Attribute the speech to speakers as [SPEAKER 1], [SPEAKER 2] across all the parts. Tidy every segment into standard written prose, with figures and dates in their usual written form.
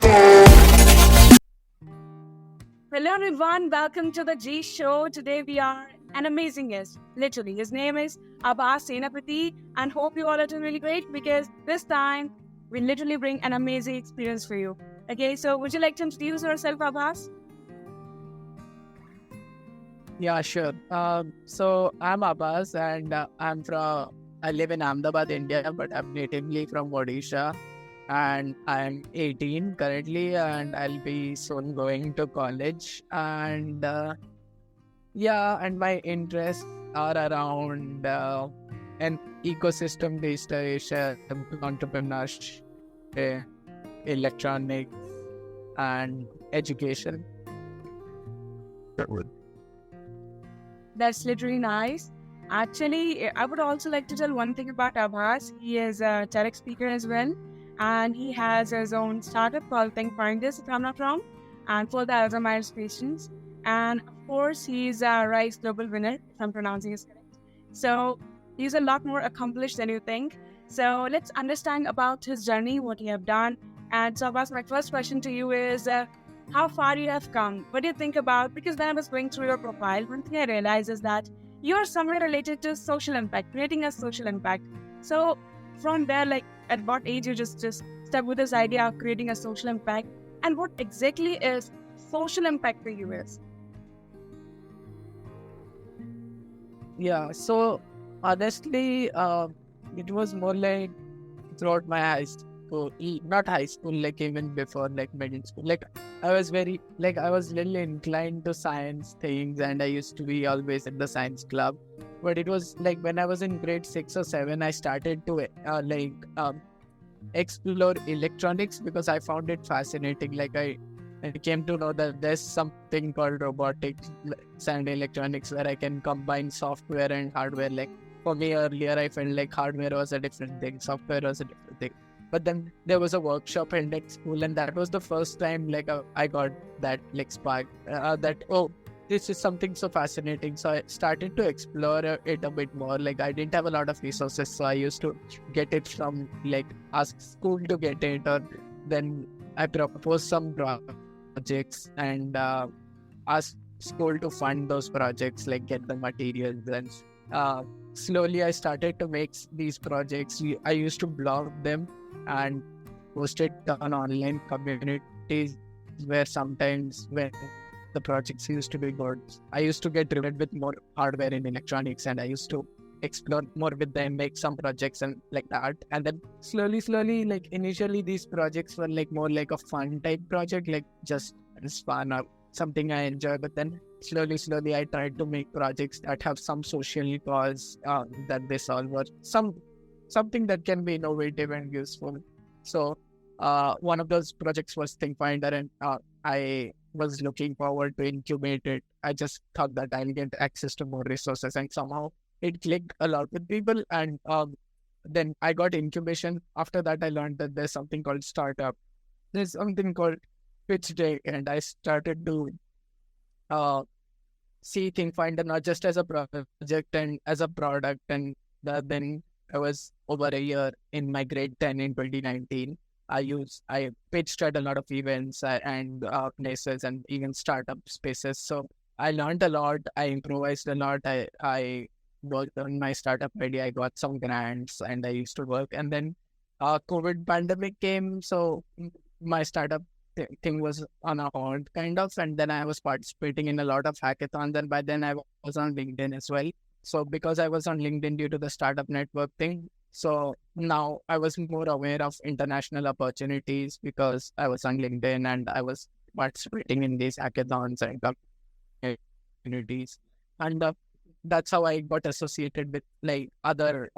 [SPEAKER 1] Hello everyone, welcome to the G Show. Today we are an amazing guest. Literally, his name is Aabhas Senapati, and hope you all are doing really great because this time we literally bring an amazing experience for you. Okay, so would you like to introduce yourself, Aabhas?
[SPEAKER 2] Yeah, sure. So I'm Abbas and I live in Ahmedabad, India, but I'm natively from Odisha and I'm 18 currently and I'll be soon going to college. And my interests are around an ecosystem restoration, entrepreneurship, electronics, and education.
[SPEAKER 1] That's literally nice. Actually, I would also like to tell one thing about Aabhas. He is a Tedx speaker as well, and he has his own startup called Think Finders, if I'm not wrong, and for the Alzheimer's patients. And of course, he's a Rice Global winner, if I'm pronouncing it correct. So he's a lot more accomplished than you think. So let's understand about his journey, what he have done. And so, Abbas, my first question to you is, how far you have come. What do you think about? Because when I was going through your profile, one thing I realized is that you're somewhere related to social impact, creating a social impact. So from there, like at what age you just stuck with this idea of creating a social impact, and what exactly is social impact for you is?
[SPEAKER 2] Yeah, so honestly, it was more like throughout my high school, not high school, like even before, like middle school. Like I was really inclined to science things, and I used to be always in the science club. But it was like when I was in grade 6 or 7, I started to explore electronics because I found it fascinating. I came to know that there's something called robotics and electronics where I can combine software and hardware. Like for me earlier, I felt like hardware was a different thing, software was a different thing. But then there was a workshop held at school, and that was the first time I got that like spark that this is something so fascinating. So I started to explore it a bit more. Like I didn't have a lot of resources, so I used to get it from like ask school to get it, or then I proposed some projects and ask school to fund those projects, like get the materials. And uh, slowly I started to make these projects. I used to blog them and post it on online communities where sometimes when the projects used to be good, I used to get rewarded with more hardware in electronics, and I used to explore more with them, make some projects and like that. And then slowly, like initially these projects were like more like a fun type project, like just as fun or something I enjoy. But then slowly I tried to make projects that have some social cause that they solve, or something that can be innovative and useful. So one of those projects was ThinkFinder, and I was looking forward to incubate it. I just thought that I'll get access to more resources, and somehow it clicked a lot with people. And then I got incubation. After that, I learned that there's something called startup. There's something called pitch deck, and I started to uh, see ThinkFinder not just as a project and as a product. And then I was over a year in my grade 10 in 2019. I pitched at a lot of events and places and even startup spaces. So I learned a lot. I improvised a lot. I worked on my startup idea. I got some grants and I used to work. And then COVID pandemic came. So my startup thing was on a hold kind of. And then I was participating in a lot of hackathons. And by then I was on LinkedIn as well. So because I was on LinkedIn due to the startup network thing, so now I was more aware of international opportunities because I was on LinkedIn and I was participating in these hackathons and communities. And that's how I got associated with like other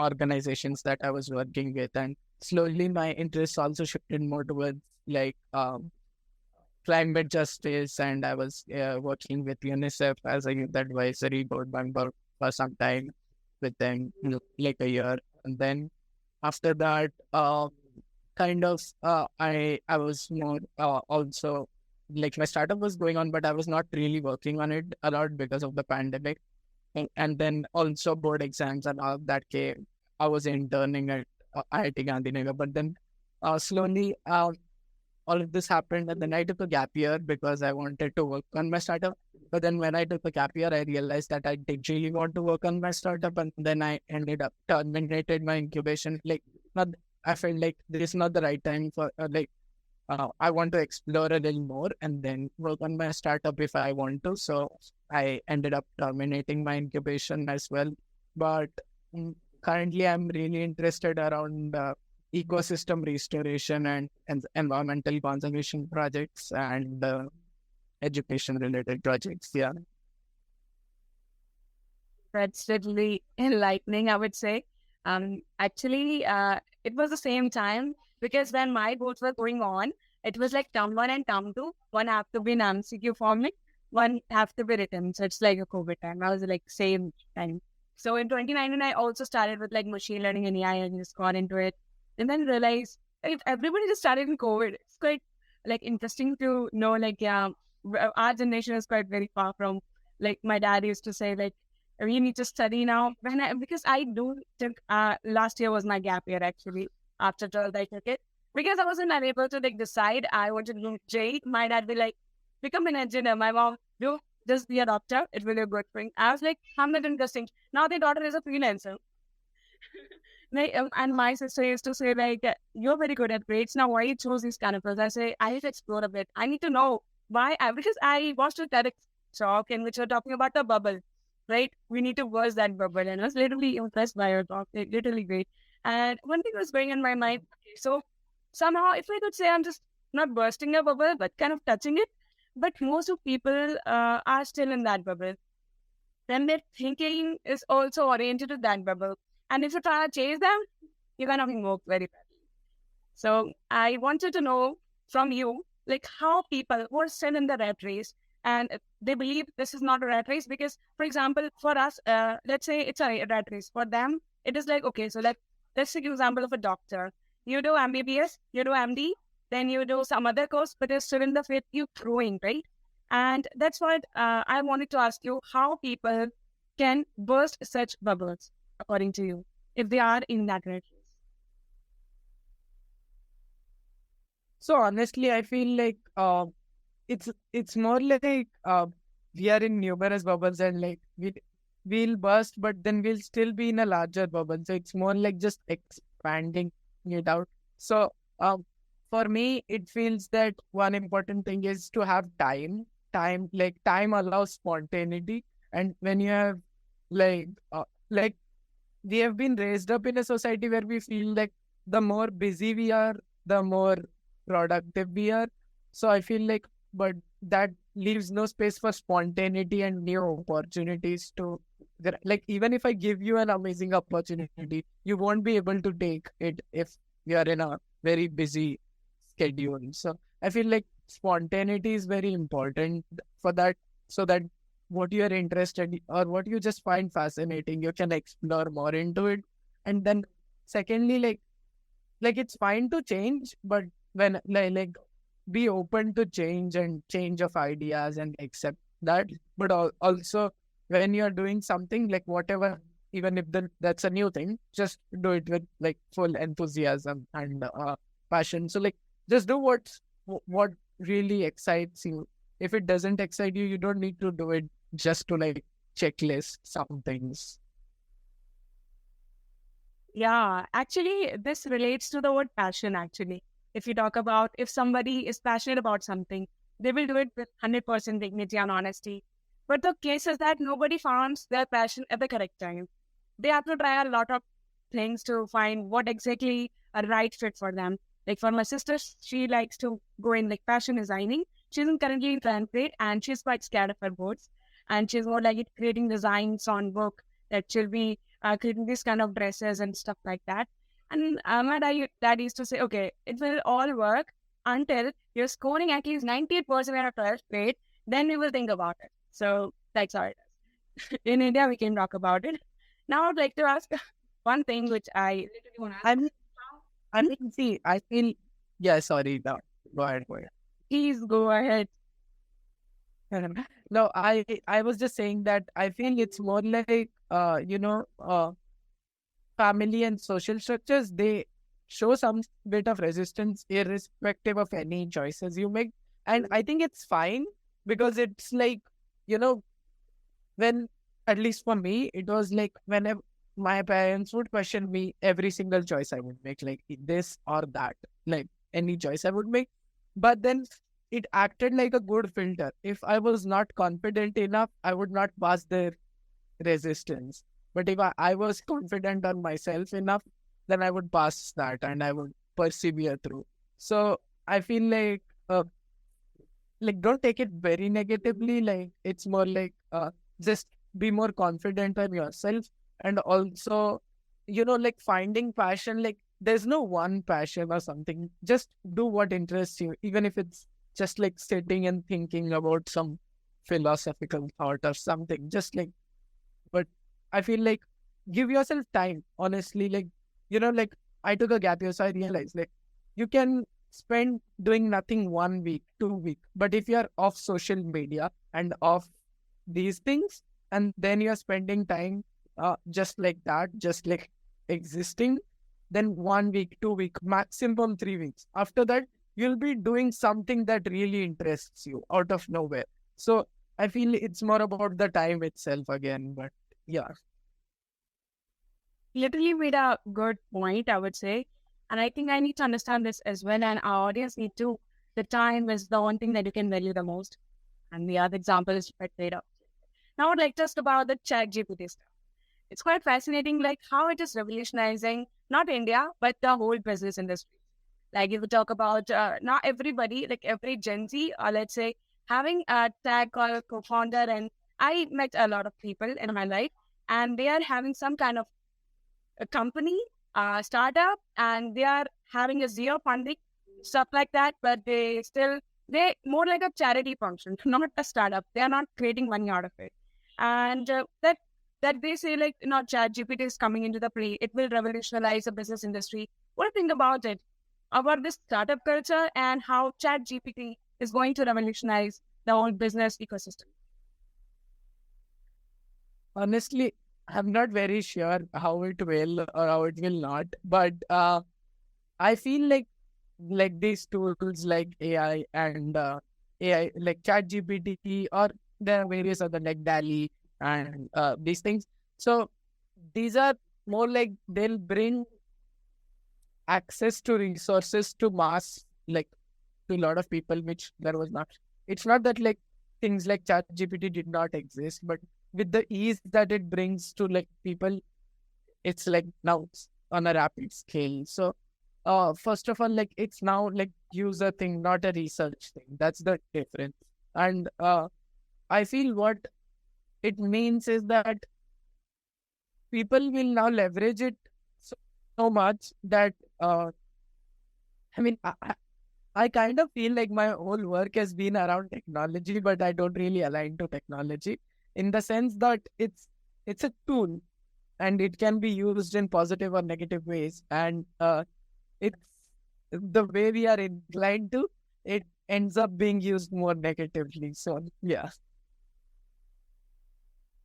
[SPEAKER 2] organizations that I was working with. And slowly my interests also shifted more towards like climate justice, and I was working with UNICEF as a youth advisory board member for some time with them, like a year. And then after that, I was more also like my startup was going on, but I was not really working on it a lot because of the pandemic. And then also board exams and all of that came. I was interning at IIT Gandhinagar, but then slowly, all of this happened, and then I took a gap year because I wanted to work on my startup. But then when I took a gap year, I realized that I did really want to work on my startup, and then I ended up terminated my incubation. Like, not, I felt like this is not the right time for I want to explore a little more and then work on my startup if I want to. So I ended up terminating my incubation as well. But currently, I'm really interested around ecosystem restoration and environmental conservation projects and education related projects. Yeah.
[SPEAKER 1] That's literally enlightening, I would say. Actually, it was the same time because when my boards were going on, it was like term one and term two. One have to be in MCQ format, one have to be written. So it's like a COVID time. I was like same time. So in 2019, I also started with like machine learning and AI and just got into it. And then realized if everybody just started in COVID. It's quite like interesting to know like, yeah, our generation is quite very far from like my dad used to say like, we need to study now. Because I do took last year was my gap year actually. After 12th, I took it because I wasn't unable to like decide. I wanted to do J. My dad be like, become an engineer. My mom, do just be a doctor. It will be a good thing. I was like, I'm not interesting. Now the daughter is a freelancer. And my sister used to say like, you're very good at grades. Now why you chose these kind of fields? I say, I need to explore a bit. I need to know why. Because I watched a Tedx talk in which you're talking about the bubble, right? We need to burst that bubble. And I was literally impressed by your talk. Literally great. And one thing was going in my mind. Okay, so somehow, if I could say I'm just not bursting a bubble, but kind of touching it. But most of people are still in that bubble. Then their thinking is also oriented to that bubble. And if you try to chase them, you're going to work very badly. So I wanted to know from you, like how people who are still in the rat race and they believe this is not a rat race because, for example, for us, let's say it's a rat race. For them, it is like, okay, so let's take an example of a doctor. You do MBBS, you do MD, then you do some other course, but you're still in the field, you're growing, right? And that's what I wanted to ask you, how people can burst such bubbles, according to you, if they are in that rat race.
[SPEAKER 2] So honestly, I feel like it's more like we are in numerous bubbles and like we'll burst, but then we'll still be in a larger bubble. So it's more like just expanding it out. So for me, it feels that one important thing is to have time. Time allows spontaneity, and when you have like like we have been raised up in a society where we feel like the more busy we are, the more productive we are. So I feel like, but that leaves no space for spontaneity and new opportunities to like, even if I give you an amazing opportunity, you won't be able to take it if you are in a very busy schedule. So I feel like spontaneity is very important for that, so that what you are interested in or what you just find fascinating, you can explore more into it. And then secondly, like it's fine to change, but when be open to change and change of ideas and accept that. But also when you're doing something like whatever, even if that's a new thing, just do it with like full enthusiasm and passion. So like just do what really excites you. If it doesn't excite you, you don't need to do it just to like checklist some things.
[SPEAKER 1] Yeah, actually, this relates to the word passion. Actually, if you talk about if somebody is passionate about something, they will do it with 100% dignity and honesty. But the case is that nobody finds their passion at the correct time. They have to try a lot of things to find what exactly a right fit for them. Like for my sister, she likes to go in like fashion designing. She's currently in 10th grade and she's quite scared of her boards. And she's more like creating designs on book that she'll be creating this kind of dresses and stuff like that. And my dad used to say, okay, it will all work until you're scoring at least 98% in a 12th grade, then we will think about it. So that's how it is. In India, we can talk about it. Now, I'd like to ask one thing which I literally want to ask.
[SPEAKER 2] I mean, I mean, see, I feel, yeah, sorry, no, go ahead, go ahead.
[SPEAKER 1] Please go ahead.
[SPEAKER 2] No, I was just saying that I feel it's more like family and social structures. show some bit of resistance irrespective of any choices you make. And I think it's fine because it's like, you know, when, at least for me, it was like whenever my parents would question me every single choice I would make, like this or that, like any choice I would make. But then it acted like a good filter. If I was not confident enough, I would not pass their resistance. But if I was confident on myself enough, then I would pass that and I would persevere through. So I feel like don't take it very negatively. Like it's more like just be more confident on yourself. And also, like finding passion, like there's no one passion or something. Just do what interests you, even if it's just like sitting and thinking about some philosophical thought or something. Just like, but I feel like give yourself time, honestly. Like, like I took a gap year, so I realized like you can spend doing nothing 1 week, 2 week. But if you're off social media and off these things, and then you're spending time just like that, just like existing, then 1 week, 2 week, maximum 3 weeks. After that, you'll be doing something that really interests you out of nowhere. So I feel it's more about the time itself again. But yeah.
[SPEAKER 1] Literally made a good point, I would say. And I think I need to understand this as well. And our audience need to. The time is the one thing that you can value the most. And the other example is pet data. Now, I would like just about the chat GPT stuff. It's quite fascinating, like how it is revolutionizing not India, but the whole business industry. Like if we talk about not everybody, like every Gen Z, or let's say having a tag called co-founder, and I met a lot of people in my life, and they are having some kind of a company, startup, and they are having a zero funding, stuff like that. But they more like a charity function, not a startup. They are not creating money out of it, and that they say like not Chat GPT is coming into the play. It will revolutionize the business industry. What do you think about it? About this startup culture and how Chat GPT is going to revolutionize the whole business ecosystem?
[SPEAKER 2] Honestly, I'm not very sure how it will or how it will not. But I feel like these tools like AI and AI like ChatGPT, or there are various other like DALI and these things. So these are more like they'll bring access to resources to mass, like to a lot of people, which there was not. It's not that like things like ChatGPT did not exist, but with the ease that it brings to like people, it's like now it's on a rapid scale. So first of all, like it's now like user thing, not a research thing. That's the difference. And I feel what it means is that people will now leverage it so much that I mean, I kind of feel like my whole work has been around technology, but I don't really align to technology in the sense that it's a tool and it can be used in positive or negative ways. And it's the way we are inclined to, it ends up being used more negatively. So yeah.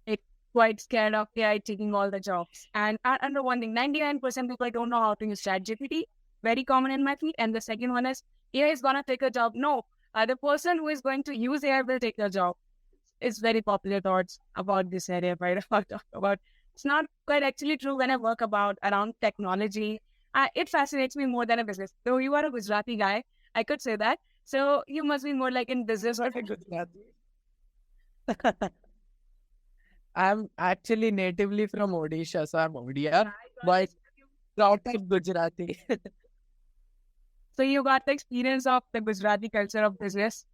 [SPEAKER 1] Like quite scared of AI taking all the jobs. And under one thing, 99% people don't know how to use ChatGPT. Very common in my field. And the second one is AI is gonna take a job. No, the person who is going to use AI will take the job. It's very popular thoughts about this area, right? About it's not quite actually true when I work about around technology. It fascinates me more than a business. Though you are a Gujarati guy, I could say that. So you must be more like in business or
[SPEAKER 2] Not a Gujarati. I'm actually natively from Odisha, so I'm Odia, but proud of Gujarati.
[SPEAKER 1] so you got the experience of the Gujarati culture of business.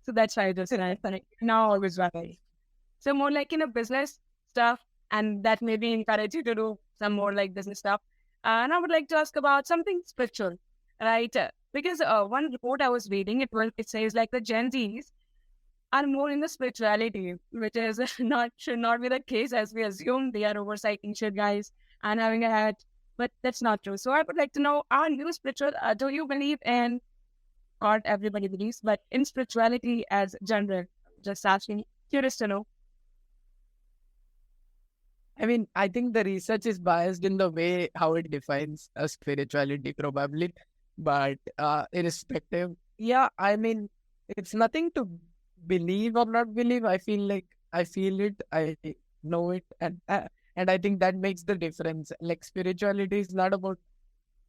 [SPEAKER 1] So that's why I just said now Gujarati. So more like in a business stuff, and that maybe encourage you to do some more like business stuff. And I would like to ask about something spiritual, right? Because one report I was reading, it says like the Gen Zs are more in the spirituality, which is not should not be the case as we assume they are oversighting shit guys and having a hat, but that's not true. So I would like to know: are you spiritual? Do you believe in God? Everybody believes, but in spirituality as general, just asking, curious to know.
[SPEAKER 2] I mean, I think the research is biased in the way how it defines a spirituality, probably. But irrespective, yeah, I mean, it's nothing to believe or not believe. I feel like I feel it, I know it, and I think that makes the difference. Like spirituality is not about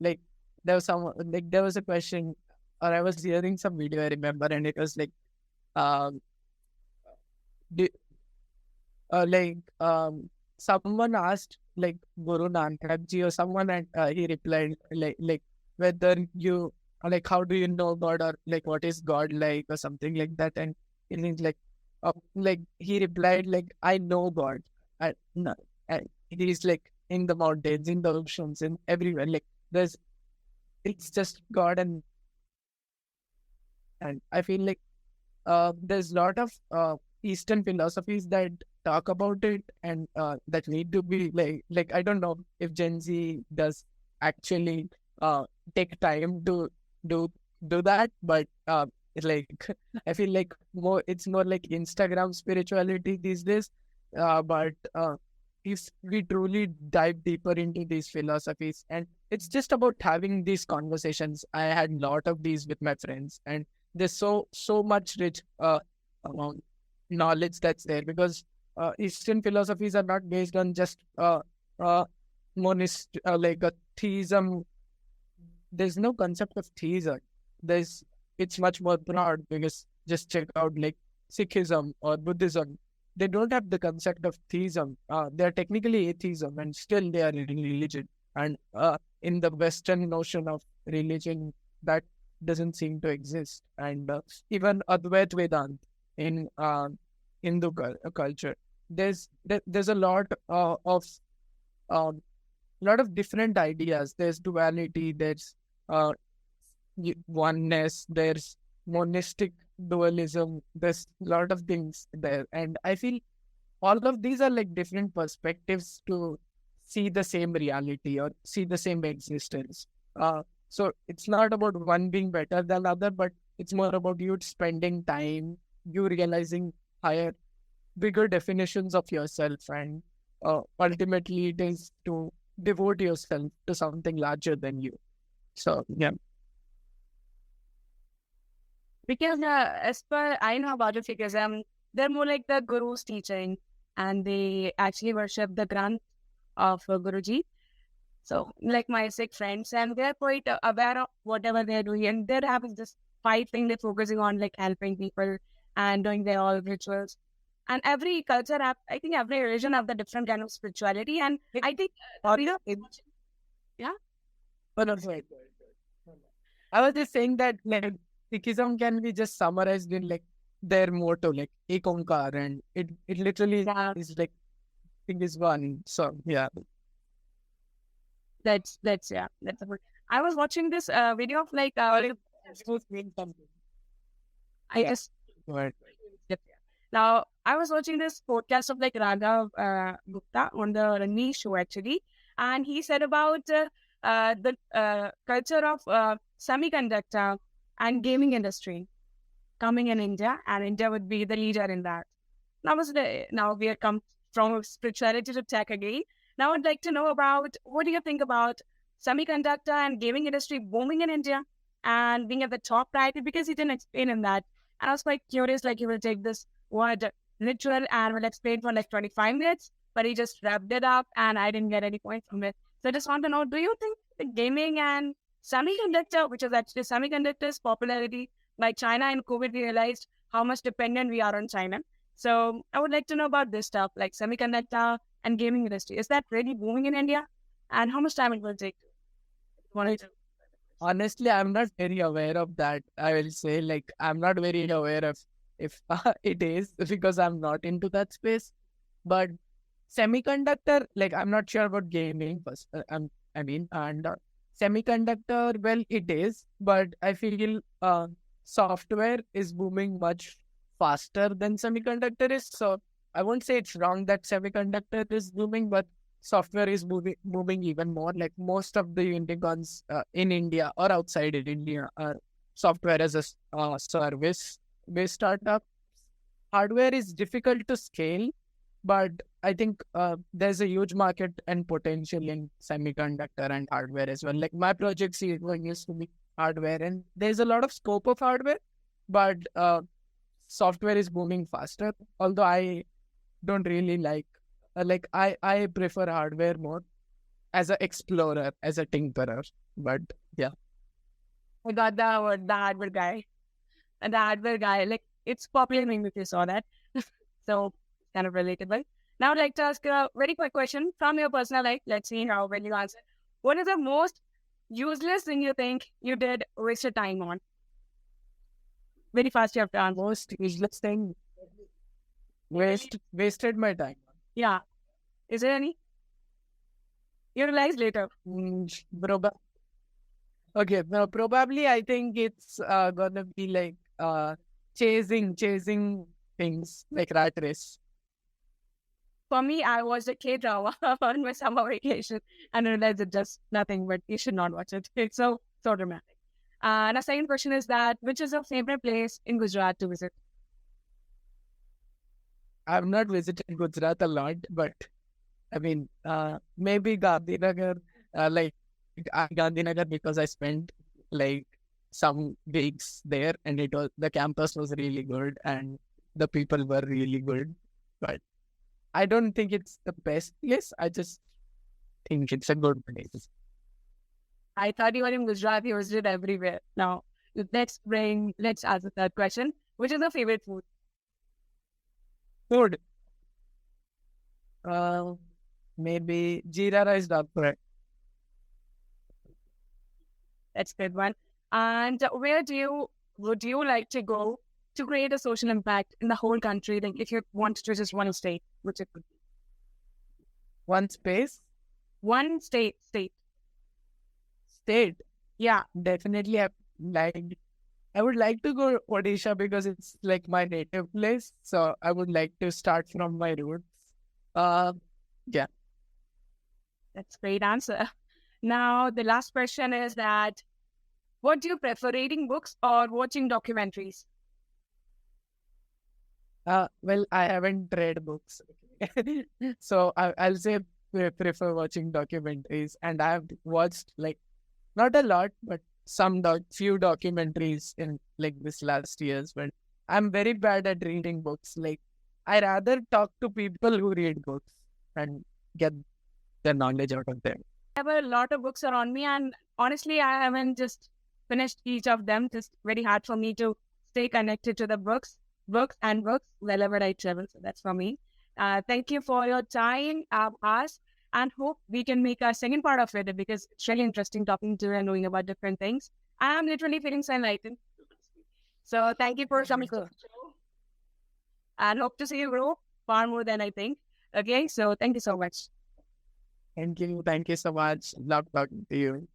[SPEAKER 2] like there was a question, or I was hearing some video I remember, and it was like um like someone asked like Guru Nanak ji or someone, and he replied like whether you like how do you know God, or like what is God like, or something like that. And he's like he replied like I know God. No, and he's like in the mountains, in the oceans, in everywhere. Like there's it's just God. And I feel like there's a lot of Eastern philosophies that talk about it, and that need to be like I don't know if Gen Z does actually take time to do do that, but like I feel like it's more like Instagram spirituality these days. But if we truly dive deeper into these philosophies, and it's just about having these conversations. I had a lot of these with my friends, and there's so much rich amount knowledge that's there, because Eastern philosophies are not based on just like a theism. There's no concept of theism. There's It's much more broad, because just check out like Sikhism or Buddhism. They don't have the concept of theism. They're technically atheism, and still they are in religion. And in the Western notion of religion, that doesn't seem to exist. And even Advait Vedant in Hindu culture, there's a um, lot of different ideas. There's duality, there's uh, oneness, there's monistic dualism, there's a lot of things there. And I feel all of these are like different perspectives to see the same reality or see the same existence. So it's not about one being better than other, but it's more about you spending time, you realizing higher, bigger definitions of yourself, and ultimately it is to devote yourself to something larger than you. So yeah.
[SPEAKER 1] Because as per I know about the Sikhism, they're more like the Guru's teaching, and they actually worship the Granth of Guruji. So, like my Sikh friends, and they're quite aware of whatever they're doing, and they're having this fight thing. They're focusing on like helping people and doing their all rituals. And every culture, I think every religion have the different kind of spirituality, and I think yeah.
[SPEAKER 2] Oh, no, sorry. I was just saying that like Sikhism can be just summarized in like their motto, like Ek Onkar, and it literally is like thing is one. So yeah.
[SPEAKER 1] That's yeah, that's a good. I was watching this video of like
[SPEAKER 2] Supposed to mean something.
[SPEAKER 1] I just
[SPEAKER 2] Right.
[SPEAKER 1] now I was watching this podcast of like Raghav Gupta on the Ranveer show actually, and he said about the culture of semiconductor and gaming industry coming in India, and India would be the leader in that. Now we are come from spirituality to tech again. Now I'd like to know about what do you think about semiconductor and gaming industry booming in India and being at the top priority, because he didn't explain in that. And I was quite curious, like he will take this word ritual and will explain for like 25 minutes, but he just wrapped it up and I didn't get any point from it. So I just want to know, do you think the gaming and semiconductor, which is actually semiconductors popularity by China and COVID, we realized how much dependent we are on China. So I would like to know about this stuff, like semiconductor and gaming industry. Is that really booming in India? And how much time it will take?
[SPEAKER 2] Honestly, I'm not very aware of that. I will say, like, I'm not very aware of if it is, because I'm not into that space. But semiconductor, like, I'm not sure about gaming. First, I mean, and semiconductor, well, it is, but I feel software is booming much faster than semiconductor is. So I won't say it's wrong that semiconductor is booming, but software is moving even more. Like most of the unicorns in India or outside in India are software as a service based startup. Hardware is difficult to scale, But I think there's a huge market and potential in semiconductor and hardware as well. Like my project used to be hardware, and there's a lot of scope of hardware, but software is booming faster. Although I don't really like I prefer hardware more as an explorer, as a tinkerer. But yeah,
[SPEAKER 1] I got the word, the hardware guy. And the hardware guy, like, it's popular meme if you saw that. So, kind of relatable. Now, I'd like to ask a very quick question from your personal life. Let's see how well you answer. What is the most useless thing you think you did wasted time on? Very fast, you have to answer.
[SPEAKER 2] most useless thing wasted my time.
[SPEAKER 1] Yeah. Is there any? You realize later.
[SPEAKER 2] Proba- okay, now probably I think it's gonna be like chasing things like rat race.
[SPEAKER 1] For me, I watched a K-drama on my summer vacation and I realized it's just nothing, but you should not watch it. It's so dramatic. And the second question is that, which is your favorite place in Gujarat to visit?
[SPEAKER 2] I've not visited Gujarat a lot, but I mean, maybe Gandhinagar, Gandhinagar because I spent like some weeks there, and the campus was really good, and the people were really good. But I don't think it's the best place. I just think it's a good place.
[SPEAKER 1] I thought you were in Gujarat, you visited everywhere. Now, let's ask the third question. Which is your favorite food?
[SPEAKER 2] Food, uh, maybe jeera rice dal fry.
[SPEAKER 1] That's a good one. And would you like to go to create a social impact in the whole country? Like if you wanted to just one state, which it would be?
[SPEAKER 2] One space,
[SPEAKER 1] One state.
[SPEAKER 2] state.
[SPEAKER 1] Yeah.
[SPEAKER 2] Definitely, like I would like to go Odisha because it's like my native place. So I would like to start from my roots. Uh, yeah.
[SPEAKER 1] That's a great answer. Now, the last question is that what do you prefer, reading books or watching documentaries?
[SPEAKER 2] Well, I haven't read books, so I'll say prefer watching documentaries, and I've watched like not a lot, but few documentaries in like this last years. But I'm very bad at reading books. Like I rather talk to people who read books and get the knowledge out of them.
[SPEAKER 1] I have a lot of books around me, and honestly, I haven't just finished each of them. Just very hard for me to stay connected to the books wherever I travel. So that's for me. Thank you for your time, Aabhas, and hope we can make a second part of it because it's really interesting talking to you and knowing about different things. I am literally feeling so enlightened. So thank you for coming, and hope to see you grow far more than I think. Okay, so thank you so much.
[SPEAKER 2] Thank you. Thank you so much. Love talking to you.